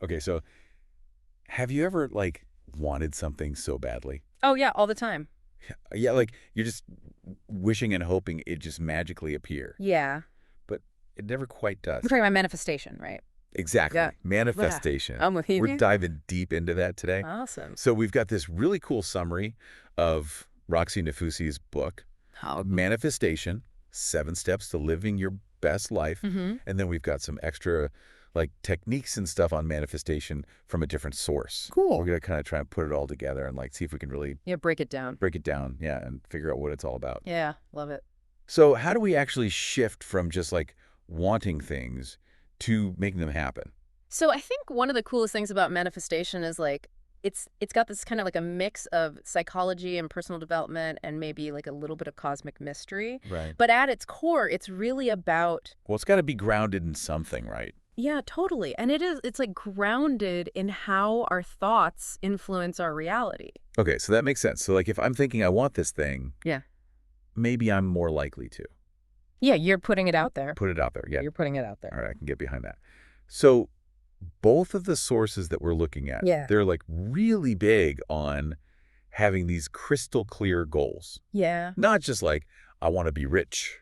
Okay, so have you ever, like, wanted something so badly? Oh, yeah, all the time. Yeah, like, you're just wishing and hoping it just magically appear, Yeah. but it never quite We're does. talking about manifestation, right? Yeah. Exactly. Yeah. Manifestation. I'm with you. We're Yeah. diving deep into that today. Awesome. So we've got this really cool summary of Roxie Nafousi's book, How? Manifestation, 7 Steps to Living Your Best Life. Mm-hmm. And then we've got some extra, like, techniques and stuff on manifestation from a different source. Cool. We're going to kind of try and put it all together and, like, see if we can really Yeah, break it down. break it down, yeah, and figure out what it's all about. Yeah, love it. So how do we actually shift from just, like, wanting things to making them happen? So I think one of the coolest things about manifestation is like it's got this kind of like a mix of psychology and personal development and maybe like a little bit of cosmic mystery. Right. But at its core, it's really about Well, it's got to be grounded in something, right? yeah, totally. And it's like grounded in how our thoughts influence our reality. Okay, so that makes sense. So, like, if I'm thinking I want this thing, Yeah. maybe I'm more likely to Yeah, you're putting it out there. put it out there. Yeah. You're putting it out All there. right, I can get behind that. So both of the sources that we're looking at, Yeah. they're, like, really big on having these crystal clear goals. Yeah. Not just like, I want to be rich,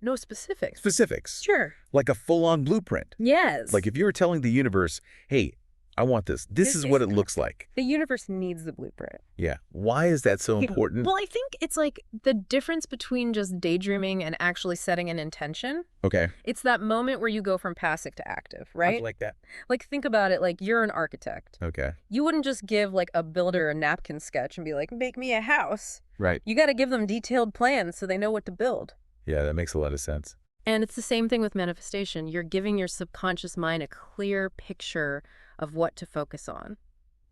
No specifics. specifics, Sure. like a full-on blueprint. Yes. Like if you were telling the universe, hey, I want this. This is what it looks like. The universe needs the blueprint. Yeah. Why is that so important? Well, I think it's like the difference between just daydreaming and actually setting an intention. Okay. It's that moment where you go from passive to active, right? Like that. Like, think about it, like you're an architect. Okay. You wouldn't just give like a builder a napkin sketch and be like, make me a house. Right. You got to give them detailed plans so they know what to build. Yeah, that makes a lot of sense. And it's the same thing with manifestation. You're giving your subconscious mind a clear picture of what to focus on.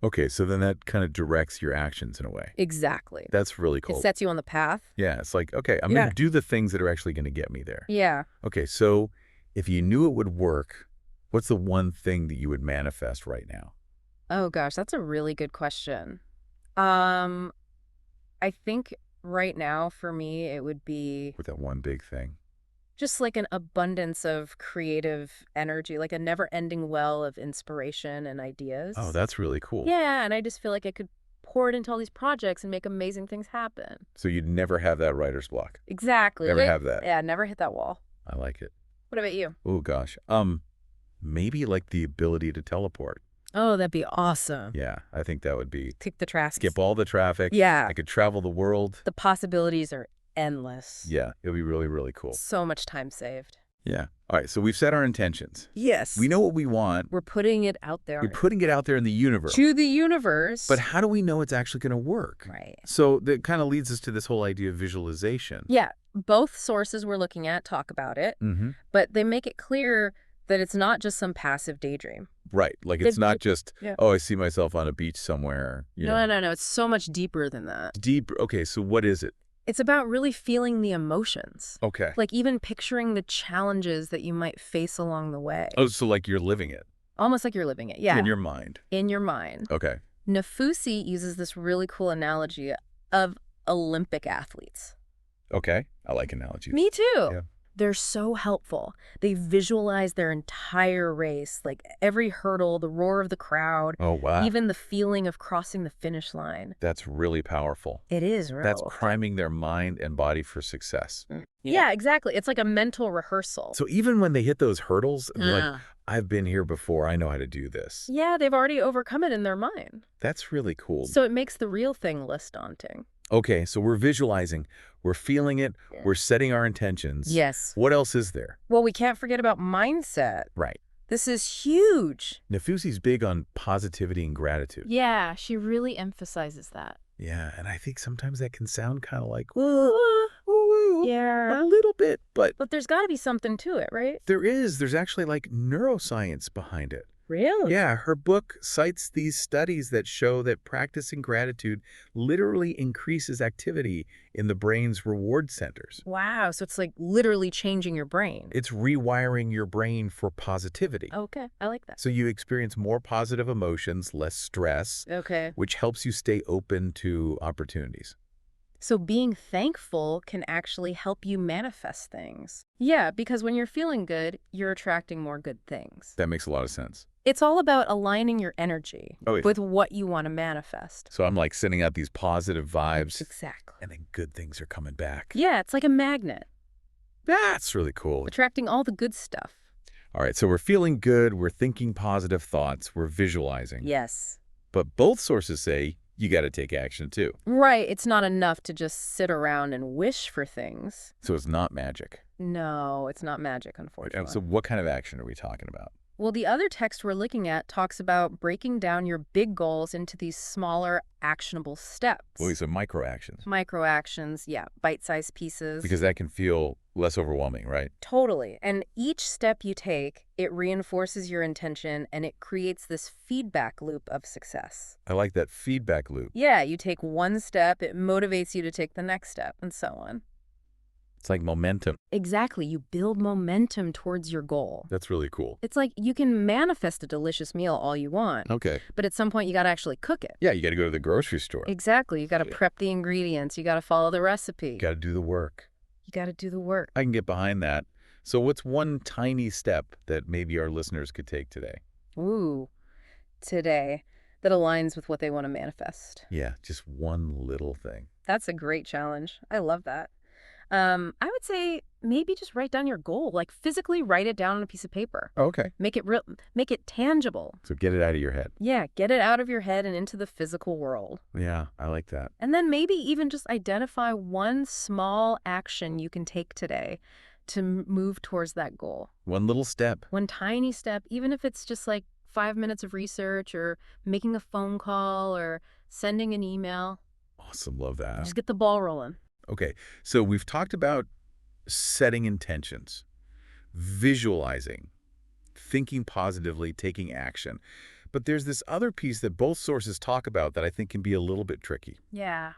Okay, so then that kind of directs your actions in a way. Exactly. That's really It cool. sets you on the path. Yeah, it's like, okay, I'm Yeah. going to do the things that are actually going to get me there. Yeah. Okay, so if you knew it would work, what's the one thing that you would manifest right now? Oh gosh, that's a really good question. I think right now for me it would be With that one big thing. just like an abundance of creative energy, like a never-ending well of inspiration and ideas. Oh, that's really cool. Yeah, and I just feel like I could pour it into all these projects and make amazing things happen. So you'd never have that writer's block. Exactly. Never have that. Yeah, never hit that wall. I like it. What about you? Oh, gosh. Maybe like the ability to teleport. Oh, that'd be awesome. Yeah, I think that would be Kick the trash. skip all the traffic. Yeah. I could travel the world. The possibilities are endless. Yeah, it would be really, really cool. So much time saved. Yeah. All right, so we've set our intentions. Yes. We know what we want. We're putting it out there. We're putting it out there in the universe. To the universe. But how do we know it's actually going to work? Right. So that kind of leads us to this whole idea of visualization. Yeah. Both sources we're looking at talk about it, Mm-hmm. but they make it clear that it's not just some passive daydream. Right. Like it's not just, Yeah. oh, I see myself on a beach somewhere. You know. No. It's so much deeper than that. Deep. Okay, so what is it? It's about really feeling the emotions. Okay. Like even picturing the challenges that you might face along the way. Oh, so like you're living it. Almost like you're living it. Yeah. In your mind. In your mind. Okay. Nafousi uses this really cool analogy of Olympic athletes. Okay. I like analogies. Me too. Yeah. They're so helpful. They visualize their entire race, like every hurdle, the roar of the crowd, Oh, wow. even the feeling of crossing the finish line. That's really powerful. It is real. That's priming their mind and body for success. Yeah, exactly. It's like a mental rehearsal. So even when they hit those hurdles, they're like, Ah. I've been here before. I know how to do this. Yeah, they've already overcome it in their mind. That's really cool. So it makes the real thing less daunting. Okay, so we're visualizing, we're feeling it, we're setting our intentions. Yes. What else is there? Well, we can't forget about mindset. Right. This is huge. Nafousi's big on positivity and gratitude. Yeah, she really emphasizes that. Yeah, and I think sometimes that can sound kind of like, Yeah. a little bit, but But there's got to be something to it, right? there's actually like neuroscience behind it. Really? Yeah, her book cites these studies that show that practicing gratitude literally increases activity in the brain's reward centers. Wow, so it's like literally changing your brain. It's rewiring your brain for positivity. Okay, I like that. So you experience more positive emotions, less stress, Okay. which helps you stay open to opportunities. So being thankful can actually help you manifest things. Yeah, because when you're feeling good, you're attracting more good things. That makes a lot of sense. It's all about aligning your energy Oh, yeah. with what you want to manifest. So I'm like sending out these positive vibes, Exactly. and then good things are coming back. Yeah, it's like a magnet, That's really cool. attracting all the good stuff. All right, so we're feeling good, we're thinking positive thoughts, we're visualizing. Yes. But both sources say you got to take action too. Right, it's not enough to just sit around and wish for things. So it's not magic. No, it's not magic, unfortunately. So what kind of action are we talking about? Well, the other text we're looking at talks about breaking down your big goals into these smaller, actionable steps. Well, so micro actions. Micro actions, yeah, bite-sized pieces. Because that can feel less overwhelming, right? Totally. And each step you take, it reinforces your intention and it creates this feedback loop of success. I like that feedback loop. Yeah, you take one step, it motivates you to take the next step, and so on. It's like momentum. Exactly. You build momentum towards your goal. That's really cool. It's like you can manifest a delicious meal all you want, Okay. but at some point you got to actually cook it. Yeah, you got to go to the grocery store. Exactly. You got to prep the ingredients. You got to follow the recipe. You got to do the work. You got to do the work. I can get behind that. So what's one tiny step that maybe our listeners could take today? Ooh, today that aligns with what they want to manifest. Yeah, just one little thing. That's a great challenge. I love that. I would say maybe just write down your goal, like physically write it down on a piece of paper. Okay. Make it real, make it tangible. So get it out of your head. Yeah, get it out of your head and into the physical world. Yeah, I like that. And then maybe even just identify one small action you can take today to move towards that goal. One little step. One tiny step, even if it's just like 5 minutes of research or making a phone call or sending an email. Awesome. Love that. Just get the ball rolling. Okay, so we've talked about setting intentions, visualizing, thinking positively, taking action. But there's this other piece that both sources talk about that I think can be a little bit tricky. Yeah.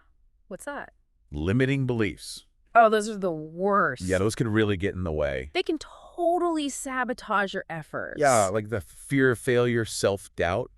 What's that? Limiting beliefs. Oh, those are the worst. Yeah, those can really get in the way. They can totally sabotage your efforts. Yeah, like the fear of failure, self-doubt,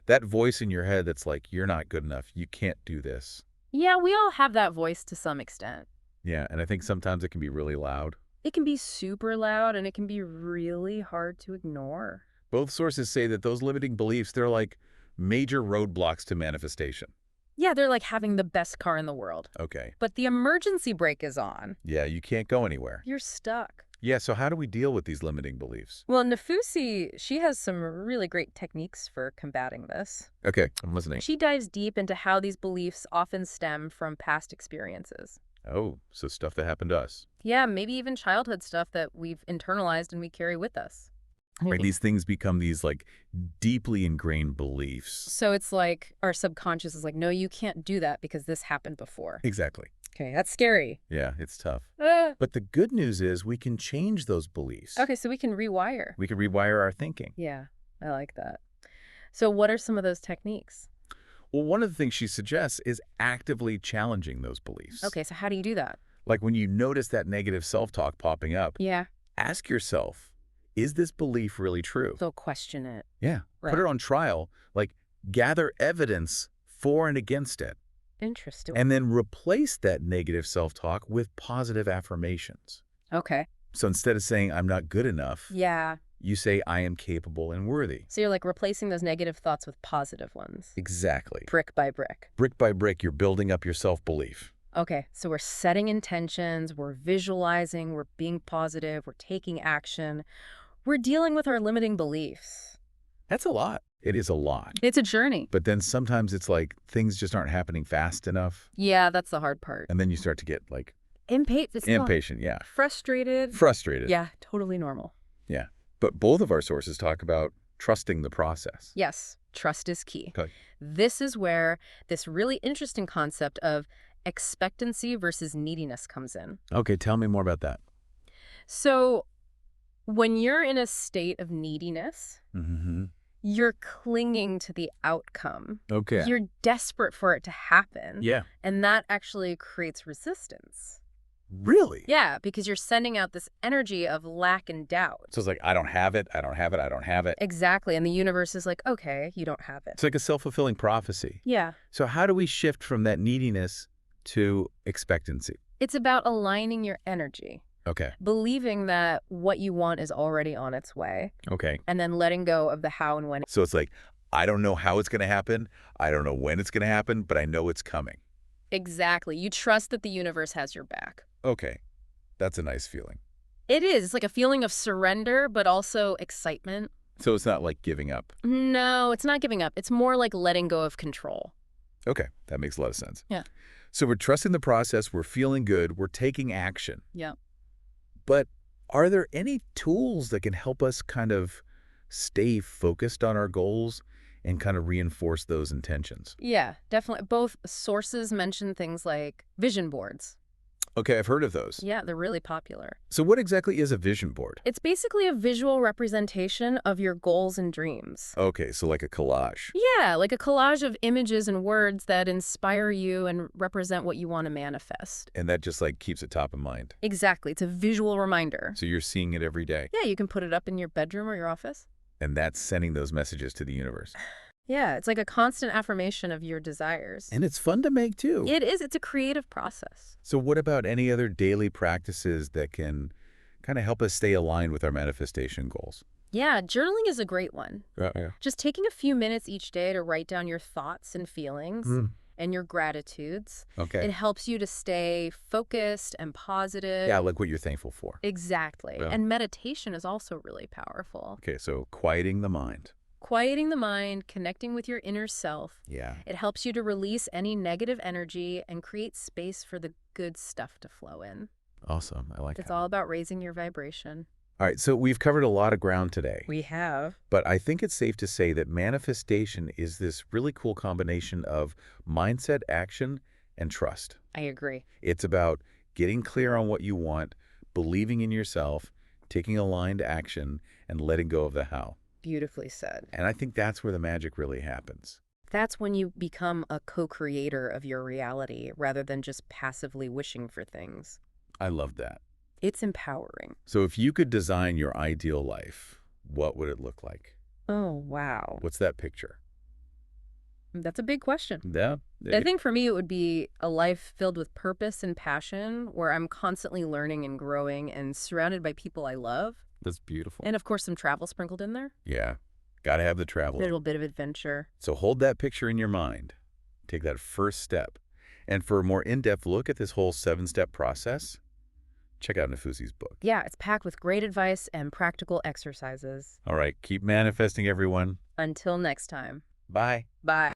that voice in your head that's like, you're not good enough, you can't do this. Yeah, we all have that voice to some extent. Yeah, and I think sometimes it can be really loud. It can be super loud and it can be really hard to ignore. Both sources say that those limiting beliefs, they're like major roadblocks to manifestation. Yeah, they're like having the best car in the world. Okay. But the emergency brake is on. Yeah, you can't go anywhere. You're stuck. Yeah, so how do we deal with these limiting beliefs? Well, Nafousi, she has some really great techniques for combating this. Okay, I'm listening. She dives deep into how these beliefs often stem from past experiences. Oh, so stuff that happened to us. Yeah, maybe even childhood stuff that we've internalized and we carry with us. Right, these things become these like deeply ingrained beliefs. So it's like our subconscious is like, no, you can't do that because this happened before. Exactly. Okay, that's scary. Yeah, it's tough. But the good news is we can change those beliefs. Okay, so we can rewire. We can rewire our thinking. Yeah, I like that. So what are some of those techniques? Well, one of the things she suggests is actively challenging those beliefs. Okay, so how do you do that? Like when you notice that negative self-talk popping up, Yeah. ask yourself, is this belief really true? So question it. Yeah. Right. Put it on trial. Like gather evidence for and against it. Interesting. And then replace that negative self-talk with positive affirmations. Okay. So instead of saying, I'm not good enough, Yeah. you say, I am capable and worthy. So you're like replacing those negative thoughts with positive ones. Exactly. Brick by brick. Brick by brick, you're building up your self-belief. Okay, so we're setting intentions, we're visualizing, we're being positive, we're taking action. We're dealing with our limiting beliefs. That's a lot. It is a lot. It's a journey. But then sometimes it's like things just aren't happening fast enough. Yeah, that's the hard part. And then you start to get like Impatient. yeah. Frustrated. Frustrated. Yeah, totally normal. Yeah. But both of our sources talk about trusting the process. Yes, trust is key. Okay. This is where this really interesting concept of expectancy versus neediness comes in. Okay, tell me more about that. So when you're in a state of neediness, Mm-hmm. you're clinging to the outcome. Okay. You're desperate for it to happen. Yeah. And that actually creates resistance. Really? Yeah, because you're sending out this energy of lack and doubt. So it's like, I don't have it, I don't have it, I don't have it. Exactly. And the universe is like, okay, you don't have it. It's like a self-fulfilling prophecy. Yeah. So how do we shift from that neediness to expectancy. It's about aligning your energy, Okay. believing that what you want is already on its way, Okay. and then letting go of the how and when. So it's like, I don't know how it's going to happen. I don't know when it's going to happen, but I know it's coming. Exactly. You trust that the universe has your back. Okay. That's a nice feeling. It is. It's like a feeling of surrender, but also excitement. So it's not like giving up. No, it's not giving up. It's more like letting go of control. Okay. That makes a lot of sense. Yeah. So we're trusting the process. We're feeling good. We're taking action. Yeah. But are there any tools that can help us kind of stay focused on our goals and kind of reinforce those intentions? Yeah, definitely. Both sources mention things like vision boards. Okay, I've heard of those. Yeah, they're really popular. So what exactly is a vision board? It's basically a visual representation of your goals and dreams. Okay, so like a collage. Yeah, like a collage of images and words that inspire you and represent what you want to manifest. And that just like keeps it top of mind. Exactly. It's a visual reminder. So you're seeing it every day. Yeah, you can put it up in your bedroom or your office. And that's sending those messages to the universe. Yeah, it's like a constant affirmation of your desires. And it's fun to make too. It is. It's a creative process. So what about any other daily practices that can kind of help us stay aligned with our manifestation goals? Yeah, journaling is a great one. Yeah. Just taking a few minutes each day to write down your thoughts and feelings and your gratitudes. Okay. It helps you to stay focused and positive. Yeah, like what you're thankful for. Exactly. Yeah. And meditation is also really powerful. Okay, so quieting the mind. Quieting the mind, connecting with your inner self. Yeah. It helps you to release any negative energy and create space for the good stuff to flow in. Awesome. I like It's that. all about raising your vibration. All right, so we've covered a lot of ground today. We have. But I think it's safe to say that manifestation is this really cool combination of mindset, action, and trust. I agree. It's about getting clear on what you want, believing in yourself, taking aligned action, and letting go of the how. Beautifully said. And I think that's where the magic really happens. That's when you become a co-creator of your reality rather than just passively wishing for things. I love that. It's empowering. So if you could design your ideal life, what would it look like? Oh, wow. What's that picture? That's a big question. Yeah. I think for me, it would be a life filled with purpose and passion where I'm constantly learning and growing and surrounded by people I love. That's beautiful. And of course, some travel sprinkled in there. Yeah. Got to have the A travel. little bit of adventure. So hold that picture in your mind. Take that first step. And for a more in-depth look at this whole 7-step process, check out Nafousi's book. Yeah, it's packed with great advice and practical exercises. All right. Keep manifesting, everyone. Until next time. Bye. Bye.